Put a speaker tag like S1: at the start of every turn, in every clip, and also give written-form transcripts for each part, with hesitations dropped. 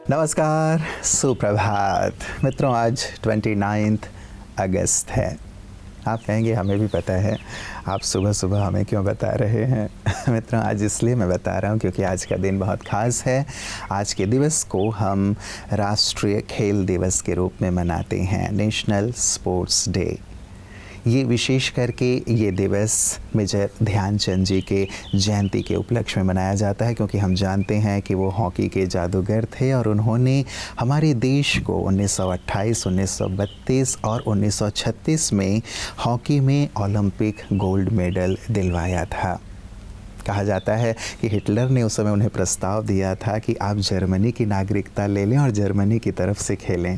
S1: नमस्कार, सुप्रभात मित्रों। आज 29 अगस्त है। आप कहेंगे हमें भी पता है, आप सुबह सुबह हमें क्यों बता रहे हैं? मित्रों, आज इसलिए मैं बता रहा हूँ क्योंकि आज का दिन बहुत ख़ास है। आज के दिवस को हम राष्ट्रीय खेल दिवस के रूप में मनाते हैं, नेशनल स्पोर्ट्स डे। ये विशेष करके ये दिवस मेजर ध्यानचंद जी के जयंती के उपलक्ष्य में मनाया जाता है, क्योंकि हम जानते हैं कि वो हॉकी के जादूगर थे और उन्होंने हमारे देश को 1928, 1932 और 1936 में हॉकी में ओलंपिक गोल्ड मेडल दिलवाया था। कहा जाता है कि हिटलर ने उस समय उन्हें प्रस्ताव दिया था कि आप जर्मनी की नागरिकता ले लें और जर्मनी की तरफ से खेलें,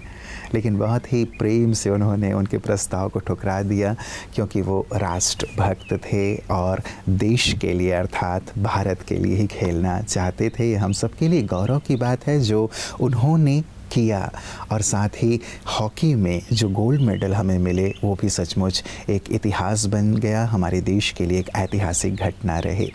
S1: लेकिन बहुत ही प्रेम से उन्होंने उनके प्रस्ताव को ठुकरा दिया, क्योंकि वो राष्ट्रभक्त थे और देश के लिए अर्थात भारत के लिए ही खेलना चाहते थे। ये हम सब के लिए गौरव की बात है जो उन्होंने किया, और साथ ही हॉकी में जो गोल्ड मेडल हमें मिले वो भी सचमुच एक इतिहास बन गया, हमारे देश के लिए एक ऐतिहासिक घटना रहे।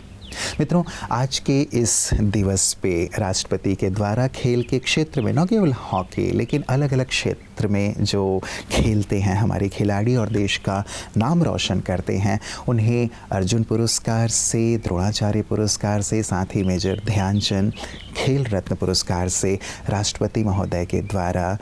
S1: मित्रों, आज के इस दिवस पे राष्ट्रपति के द्वारा खेल के क्षेत्र में न केवल हॉकी लेकिन अलग अलग क्षेत्र में जो खेलते हैं हमारे खिलाड़ी और देश का नाम रोशन करते हैं, उन्हें अर्जुन पुरस्कार से, द्रोणाचार्य पुरस्कार से, साथ ही मेजर ध्यानचंद खेल रत्न पुरस्कार से राष्ट्रपति महोदय के द्वारा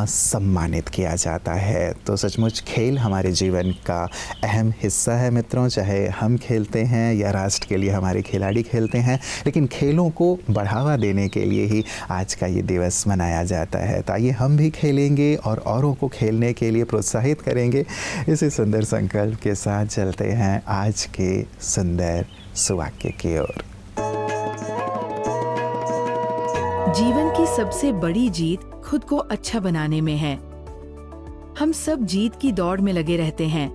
S1: सम्मानित किया जाता है। तो सचमुच खेल हमारे जीवन का अहम हिस्सा है मित्रों, चाहे हम खेलते हैं या राष्ट्र के लिए हमारे खिलाड़ी खेलते हैं, लेकिन खेलों को बढ़ावा देने के लिए ही आज का ये दिवस मनाया जाता है। तो आइए हम भी खेलेंगे और औरों को खेलने के लिए प्रोत्साहित करेंगे। इसी सुंदर संकल्प के साथ चलते हैं आज के सुंदर सुवाक्य की ओर।
S2: जीवन की सबसे बड़ी जीत खुद को अच्छा बनाने में है। हम सब जीत की दौड़ में लगे रहते हैं,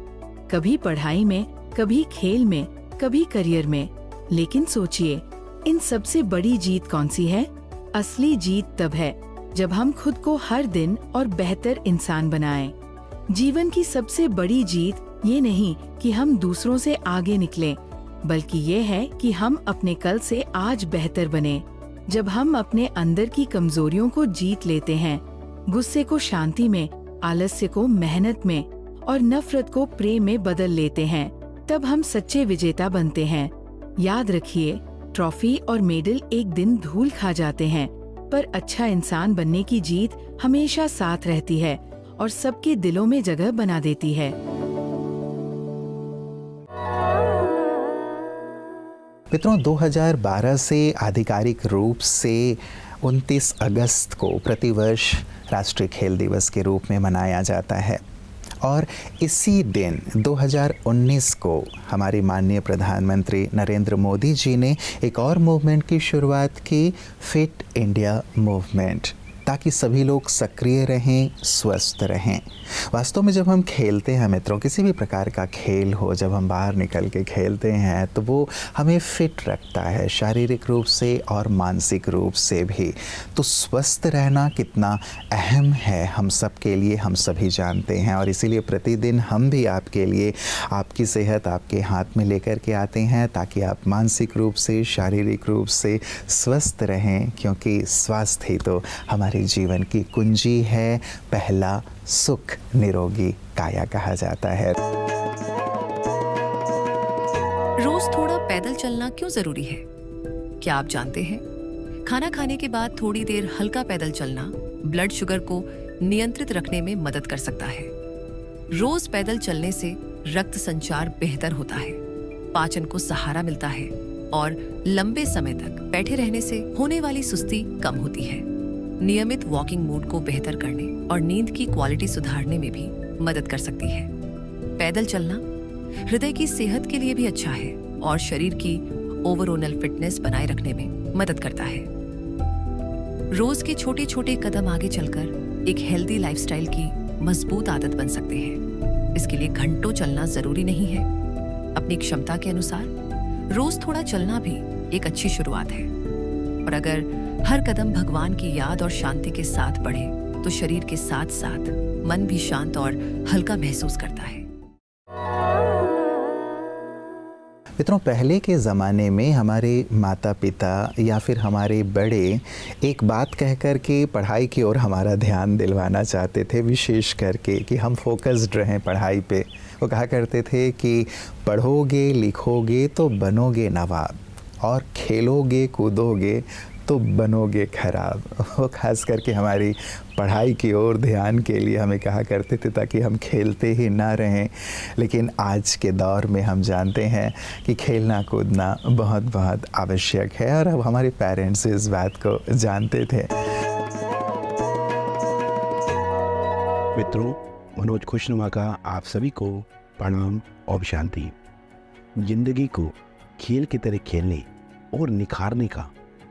S2: कभी पढ़ाई में, कभी खेल में, कभी करियर में। लेकिन सोचिए, इन सबसे बड़ी जीत कौन सी है? असली जीत तब है जब हम खुद को हर दिन और बेहतर इंसान बनाएं। जीवन की सबसे बड़ी जीत ये नहीं कि हम दूसरों से आगे निकलें, बल्कि ये है कि हम अपने कल से आज बेहतर बने। जब हम अपने अंदर की कमजोरियों को जीत लेते हैं, गुस्से को शांति में, आलस्य को मेहनत में और नफरत को प्रेम में बदल लेते हैं, तब हम सच्चे विजेता बनते हैं। याद रखिए, ट्रॉफी और मेडल एक दिन धूल खा जाते हैं, पर अच्छा इंसान बनने की जीत हमेशा साथ रहती है और सबके दिलों में जगह बना देती है।
S1: मित्रों, 2012 से आधिकारिक रूप से 29 अगस्त को प्रतिवर्ष राष्ट्रीय खेल दिवस के रूप में मनाया जाता है, और इसी दिन 2019 को हमारे माननीय प्रधानमंत्री नरेंद्र मोदी जी ने एक और मूवमेंट की शुरुआत की, फिट इंडिया मूवमेंट, ताकि सभी लोग सक्रिय रहें, स्वस्थ रहें। वास्तव में जब हम खेलते हैं मित्रों, किसी भी प्रकार का खेल हो, जब हम बाहर निकल के खेलते हैं तो वो हमें फिट रखता है, शारीरिक रूप से और मानसिक रूप से भी। तो स्वस्थ रहना कितना अहम है हम सब के लिए, हम सभी जानते हैं, और इसीलिए प्रतिदिन हम भी आपके लिए आपकी सेहत आपके हाथ में लेकर के आते हैं, ताकि आप मानसिक रूप से, शारीरिक रूप से स्वस्थ रहें, क्योंकि स्वास्थ्य ही तो हमारे जीवन की कुंजी है। पहला सुख निरोगी काया कहा जाता है।
S3: रोज थोड़ा पैदल चलना क्यों जरूरी है? क्या आप जानते हैं? खाना खाने के बाद थोड़ी देर हल्का पैदल चलना ब्लड शुगर को नियंत्रित रखने में मदद कर सकता है। रोज पैदल चलने से रक्त संचार बेहतर होता है, पाचन को सहारा मिलता है और लंबे समय तक बैठे रहने से होने वाली सुस्ती कम होती है। नियमित वॉकिंग मूड को बेहतर करने और नींद की क्वालिटी सुधारने में भी मदद कर सकती है। पैदल चलना हृदय की सेहत के लिए भी अच्छा है और शरीर की ओवरऑल फिटनेस बनाए रखने में मदद करता है। रोज के छोटे छोटे कदम आगे चलकर एक हेल्दी लाइफस्टाइल की मजबूत आदत बन सकते हैं। इसके लिए घंटों चलना जरूरी नहीं है। अपनी क्षमता के अनुसार रोज थोड़ा चलना भी एक अच्छी शुरुआत है, और अगर हर कदम भगवान की याद और शांति के साथ बढ़े तो शरीर के साथ साथ मन भी शांत और हल्का महसूस करता है।
S1: मित्रों, पहले के ज़माने में हमारे माता पिता या फिर हमारे बड़े एक बात कह कर के पढ़ाई की ओर हमारा ध्यान दिलवाना चाहते थे, विशेष करके कि हम फोकस्ड रहें पढ़ाई पे। वो कहा करते थे कि पढ़ोगे लिखोगे तो बनोगे नवाब, और खेलोगे कूदोगे तो बनोगे खराब। वो खास करके हमारी पढ़ाई की ओर ध्यान के लिए हमें कहा करते थे ताकि हम खेलते ही ना रहें। लेकिन आज के दौर में हम जानते हैं कि खेलना कूदना बहुत बहुत आवश्यक है, और अब हमारे पेरेंट्स इस बात को जानते थे।
S4: मित्रों, मनोज खुशनुमा का आप सभी को प्रणाम और शांति। जिंदगी को खेल की तरह खेलने और निखारने का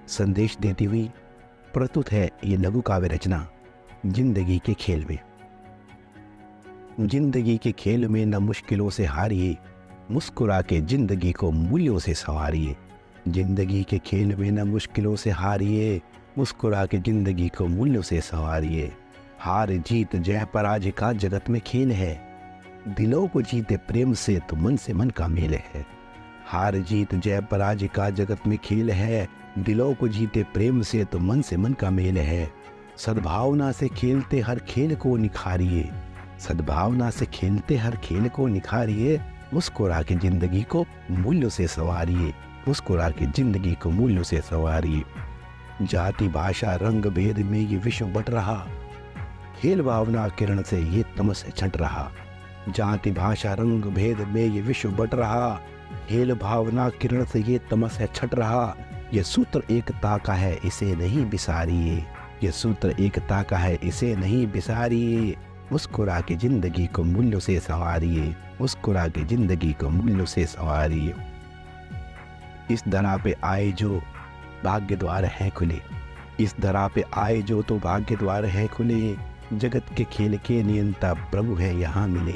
S4: संदेश देती हुई प्रस्तुत है ये लघु काव्य रचना जिंदगी के खेल में। जिंदगी के खेल में न मुश्किलों से हारिए, मुस्कुरा के जिंदगी को मूल्यों से संवारिए। जिंदगी के खेल में न मुश्किलों से हारिए, मुस्कुरा के जिंदगी को मूल्यों से संवारिए। हार जीत जय पराजय का जगत में खेल है, दिलों को जीते प्रेम से तो मन से मन का मेल है। हार जीत जय पराजय का जगत में खेल है, दिलों को जीते प्रेम से तो मन से मन का मेल है। सद्भावना से खेलते हर खेल को निखारिए, सद्भावना से खेलते हर खेल को निखारिए। मुस्कुरा के जिंदगी को मूल्यों से संवारिए, मुस्कुरा के जिंदगी को मूल्यों से संवारिए। जाति भाषा रंग भेद में ये विश्व बट रहा, खेल भावना किरण से ये तमस छंट रहा। जाति भाषा रंग भेद में ये विश्व बट रहा, खेल भावना किरण से ये तमस है छट रहा। ये सूत्र एकता का है इसे नहीं बिसारिए, ये सूत्र एकता का है इसे नहीं बिसारिए। मुस्कुरा के जिंदगी को मूल्यों से संवारिए, मुस्कुरा के जिंदगी को मूल्यों से संवारिए। इस धरा पे आए जो भाग्य द्वार है खुले, इस धरा पे आए जो तो भाग्य द्वार है खुले। जगत के खेल के नियंता प्रभु है यहाँ मिले,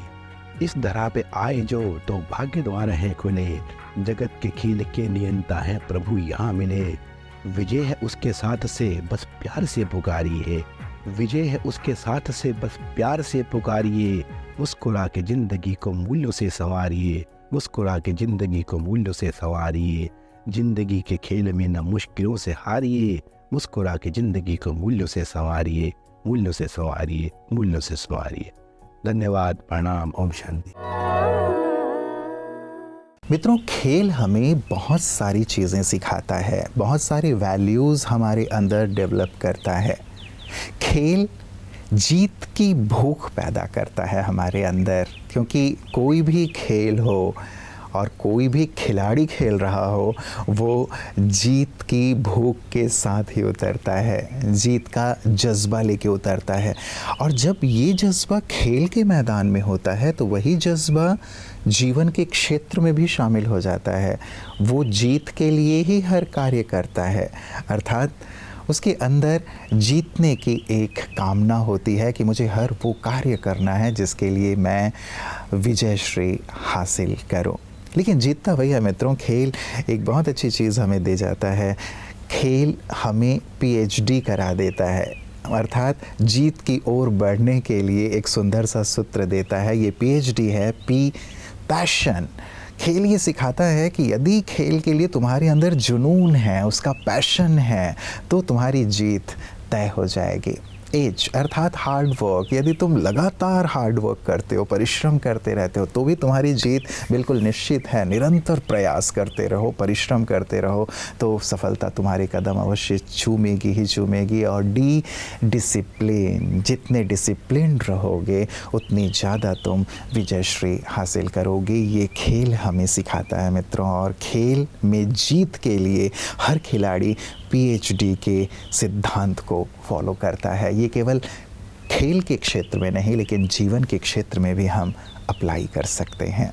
S4: इस धरा पे आए जो तो भाग्य द्वार है खुले। जगत के खेल के नियंता है प्रभु यहाँ मिले। विजय है उसके साथ से बस प्यार से पुकारिए, विजय है उसके साथ से बस प्यार से पुकारिए। मुस्कुरा के जिंदगी को मूल्यों से संवारिए, मुस्कुरा के जिंदगी को मूल्यों से संवारिए। जिंदगी के खेल में न मुश्किलों से हारिए, मुस्कुरा के जिंदगी को मूल्यों से संवारिए, मूल्यों से संवारिए, मूल्यों से संवारिए। धन्यवाद, प्रणाम, ओम शांति।
S1: मित्रों, खेल हमें बहुत सारी चीज़ें सिखाता है, बहुत सारे वैल्यूज़ हमारे अंदर डेवलप करता है। खेल जीत की भूख पैदा करता है हमारे अंदर, क्योंकि कोई भी खेल हो और कोई भी खिलाड़ी खेल रहा हो, वो जीत की भूख के साथ ही उतरता है, जीत का जज्बा लेके उतरता है। और जब ये जज्बा खेल के मैदान में होता है तो वही जज्बा जीवन के क्षेत्र में भी शामिल हो जाता है। वो जीत के लिए ही हर कार्य करता है, अर्थात उसके अंदर जीतने की एक कामना होती है कि मुझे हर वो कार्य करना है जिसके लिए मैं विजय श्री हासिल करूं। लेकिन जीतता वही है मित्रों। खेल एक बहुत अच्छी चीज़ हमें दे जाता है। खेल हमें PhD करा देता है, अर्थात जीत की ओर बढ़ने के लिए एक सुंदर सा सूत्र देता है। ये PhD है, पैशन। खेल ये सिखाता है कि यदि खेल के लिए तुम्हारे अंदर जुनून है, उसका पैशन है, तो तुम्हारी जीत तय हो जाएगी। एज अर्थात हार्ड वर्क, यदि तुम लगातार हार्ड वर्क करते हो, परिश्रम करते रहते हो, तो भी तुम्हारी जीत बिल्कुल निश्चित है। निरंतर प्रयास करते रहो, परिश्रम करते रहो, तो सफलता तुम्हारे कदम अवश्य चूमेगी ही चूमेगी। और डिसिप्लिन, जितने डिसिप्लिन्ड रहोगे उतनी ज़्यादा तुम विजयश्री हासिल करोगे। ये खेल हमें सिखाता है मित्रों। और खेल में जीत के लिए हर खिलाड़ी PhD के सिद्धांत को फॉलो करता है। ये केवल खेल के क्षेत्र में नहीं, लेकिन जीवन के क्षेत्र में भी हम अप्लाई कर सकते हैं।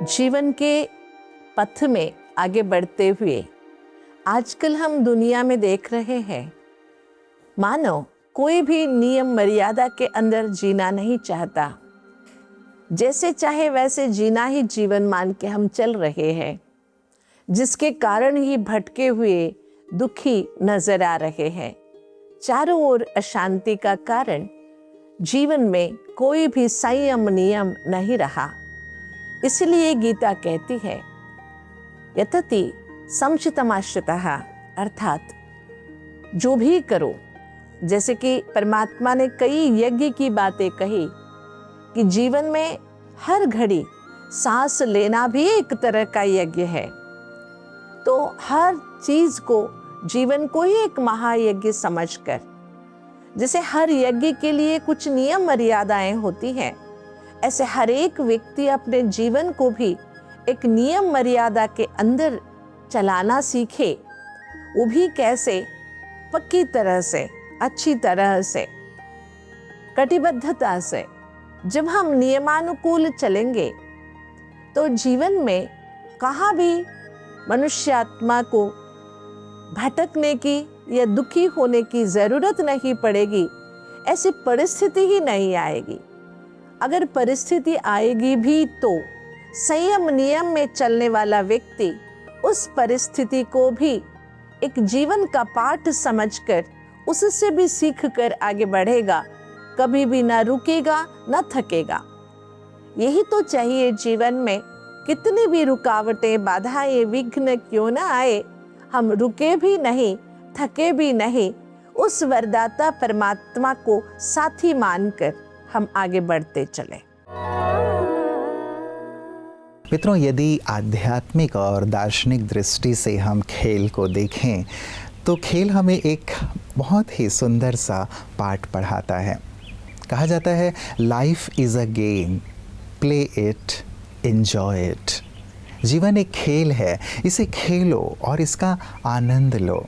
S5: जीवन के पथ में आगे बढ़ते हुए आजकल हम दुनिया में देख रहे हैं, मानव कोई भी नियम मर्यादा के अंदर जीना नहीं चाहता। जैसे चाहे वैसे जीना ही जीवन मान के हम चल रहे हैं, जिसके कारण ही भटके हुए दुखी नजर आ रहे हैं। चारों ओर अशांति का कारण जीवन में कोई भी संयम नियम नहीं रहा। इसलिए गीता कहती है यतति संचितमाश्रितः, अर्थात जो भी करो, जैसे कि परमात्मा ने कई यज्ञ की बातें कही कि जीवन में हर घड़ी सांस लेना भी एक तरह का यज्ञ है। तो हर चीज को, जीवन को ही एक महायज्ञ समझकर, जैसे हर यज्ञ के लिए कुछ नियम मर्यादाएं होती हैं, ऐसे हर एक व्यक्ति अपने जीवन को भी एक नियम मर्यादा के अंदर चलाना सीखे। वो भी कैसे? पक्की तरह से, अच्छी तरह से, कटिबद्धता से। जब हम नियमानुकूल चलेंगे तो जीवन में कहाँ भी मनुष्यात्मा को भटकने की या दुखी होने की जरूरत नहीं पड़ेगी। ऐसी परिस्थिति ही नहीं आएगी। अगर परिस्थिति आएगी भी तो संयम नियम में चलने वाला व्यक्ति उस परिस्थिति को भी एक जीवन का पाठ समझकर उससे भी सीख कर आगे बढ़ेगा, कभी भी ना रुकेगा ना थकेगा। यही तो चाहिए जीवन में। कितनी भी रुकावटें, बाधाएं, विघ्न क्यों ना आए, हम रुके भी नहीं, थके भी नहीं, उस वरदाता परमात्मा को साथी मानकर हम आगे बढ़ते चले।
S1: मित्रों, यदि आध्यात्मिक और दार्शनिक दृष्टि से हम खेल को देखें तो खेल हमें एक बहुत ही सुंदर सा पाठ पढ़ाता है। कहा जाता है life is a game, play it, enjoy it. जीवन एक खेल है, इसे खेलो और इसका आनंद लो।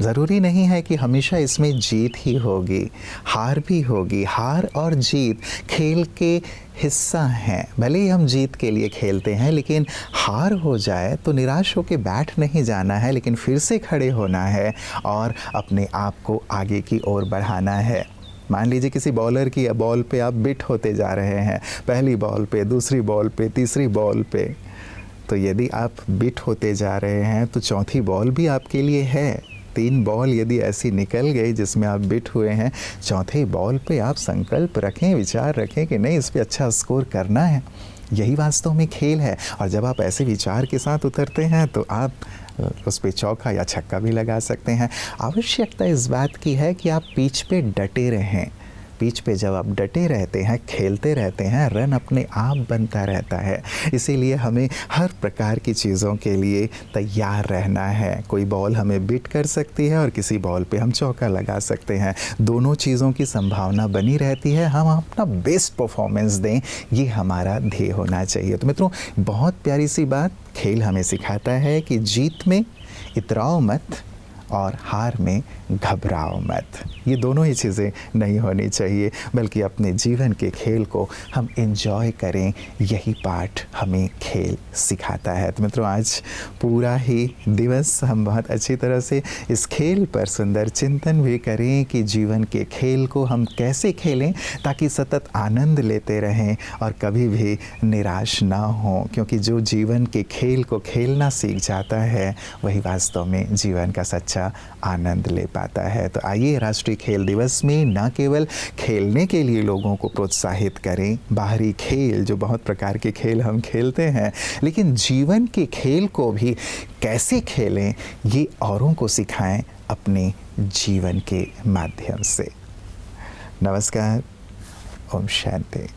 S1: ज़रूरी नहीं है कि हमेशा इसमें जीत ही होगी, हार भी होगी। हार और जीत खेल के हिस्सा हैं। भले ही हम जीत के लिए खेलते हैं, लेकिन हार हो जाए तो निराश होकर बैठ नहीं जाना है, लेकिन फिर से खड़े होना है और अपने आप को आगे की ओर बढ़ाना है। मान लीजिए किसी बॉलर की बॉल पे आप बिट होते जा रहे हैं, पहली बॉल पे, दूसरी बॉल पे, तीसरी बॉल पे, तो यदि आप बिट होते जा रहे हैं तो चौथी बॉल भी आपके लिए है। 3 बॉल यदि ऐसी निकल गई जिसमें आप बिट हुए हैं, चौथे बॉल पे आप संकल्प रखें, विचार रखें कि नहीं, इस पे अच्छा स्कोर करना है। यही वास्तव में खेल है। और जब आप ऐसे विचार के साथ उतरते हैं तो आप उस पे चौका या छक्का भी लगा सकते हैं। आवश्यकता इस बात की है कि आप पिच पे डटे रहें। पिच पे जब आप डटे रहते हैं, खेलते रहते हैं, रन अपने आप बनता रहता है। इसीलिए हमें हर प्रकार की चीज़ों के लिए तैयार रहना है। कोई बॉल हमें बिट कर सकती है और किसी बॉल पे हम चौका लगा सकते हैं। दोनों चीज़ों की संभावना बनी रहती है। हम अपना बेस्ट परफॉर्मेंस दें, ये हमारा ध्येय होना चाहिए। तो मित्रों, बहुत प्यारी सी बात खेल हमें सिखाता है कि जीत में इतराओ मत और हार में घबराओ मत। ये दोनों ही चीज़ें नहीं होनी चाहिए, बल्कि अपने जीवन के खेल को हम एंजॉय करें। यही पाठ हमें खेल सिखाता है। तो मित्रों, आज पूरा ही दिवस हम बहुत अच्छी तरह से इस खेल पर सुंदर चिंतन भी करें कि जीवन के खेल को हम कैसे खेलें ताकि सतत आनंद लेते रहें और कभी भी निराश ना हो, क्योंकि जो जीवन के खेल को खेलना सीख जाता है वही वास्तव में जीवन का सच्चा आनंद ले पाता है। तो आइए राष्ट्रीय खेल दिवस में न केवल खेलने के लिए लोगों को प्रोत्साहित करें, बाहरी खेल जो बहुत प्रकार के खेल हम खेलते हैं, लेकिन जीवन के खेल को भी कैसे खेलें ये औरों को सिखाएं अपने जीवन के माध्यम से। नमस्कार, ओम शांति।